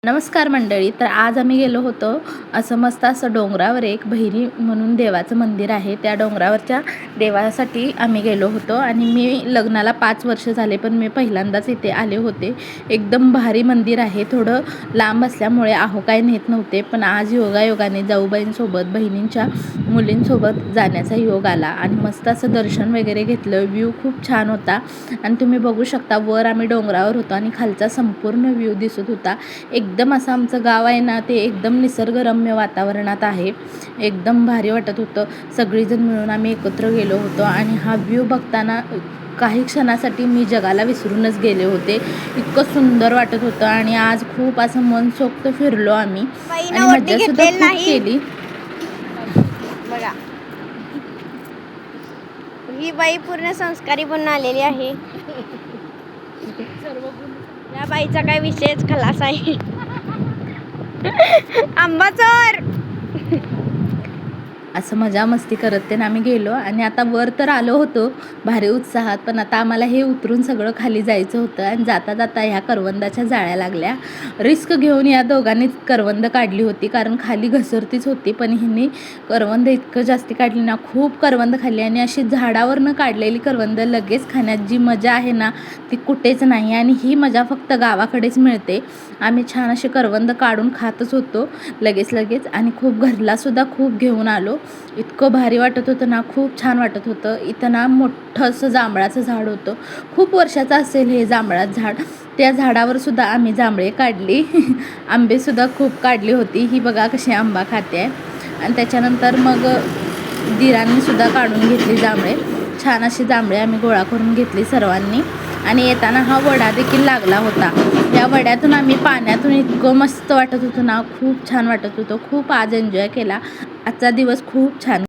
नमस्कार मंडळी. तर आज आम्ही गेलो होतो असं मस्त असं डोंगरावर एक भैरी म्हणून देवाचं मंदिर आहे. त्या डोंगरावरच्या देवासाठी आम्ही गेलो होतो आणि मी लग्नाला 5 वर्ष झाले, पण मी पहिल्यांदाच इथे आले होते. एकदम भारी मंदिर आहे. थोडं लांब असल्यामुळे काय नेत नव्हते, पण आज योगायोगाने जाऊबाईंसोबत, बहिणींच्या मुलींसोबत जाण्याचा योग आला आणि मस्त असं दर्शन वगैरे घेतलं. व्ह्यू खूप छान होता आणि तुम्ही बघू शकता, वर आम्ही डोंगरावर होतो आणि खालचा संपूर्ण व्ह्यू दिसत होता. एकदम असं आमचं गाव आहे ना, ते एकदम निसर्गरम्य वातावरणात आहे. एकदम भारी वाटत होतं. सगळीजण मिळून आम्ही एकत्र गेलो होतो आणि हा व्ह्यू बघताना काही क्षणासाठी मी जगाला विसरूनच गेले होते. इतकं सुंदर वाटत होतं आणि आज खूप असं मनसोक्त फिरलो आम्ही आणि मज्जासुद्धा खूप केली. बघा, ही बाई पूर्ण संस्कारी बनून आलेली आहे. या बाईचा काय विषयच खलास आहे. आंबा चोर. असं मजा मस्ती करत ते आम्ही गेलो आणि आता वर तर आलो होतो भारी उत्साहात, पण आता आम्हाला हे उतरून सगळं खाली जायचं होतं आणि जाता जाता ह्या करवंदाच्या जाळ्या लागल्या. रिस्क घेऊन या दोघांनी करवंद काढली होती, कारण खाली घसरतीच होती, पण ह्यांनी करवंद इतकं जास्ती काढली ना, खूप करवंद खाल्ली. आणि अशी झाडावरनं काढलेली करवंद लगेच खाण्यात जी मजा आहे ना, ती कुठेच नाही आणि ही मजा फक्त गावाकडेच मिळते. आम्ही छान अशी करवंद काढून खातच होतो लगेच आणि खूप घरलासुद्धा खूप घेऊन आलो. इतकं भारी वाटत होतं ना, खूप छान वाटत होतं. इथं ना मोठं असं जांभळाचं झाड होतं. खूप वर्षाचं असेल हे जांभळाचं झाड. त्या झाडावर सुद्धा आम्ही जांभळे काढली. आंबेसुद्धा खूप काढली होती. ही बघा कशी आंबा खाते आहे. आणि त्याच्यानंतर मग दिरांनीसुद्धा काढून घेतली जांभळे. छान अशी जांभळे आम्ही गोळा करून घेतली सर्वांनी. आणि येताना हा वडा देखील लागला होता. या वड्यातून आम्ही पाण्यातून इतकं मस्त वाटत होतं ना, खूप छान वाटत होतं. खूप आज एन्जॉय केला. आजचा दिवस खूप छान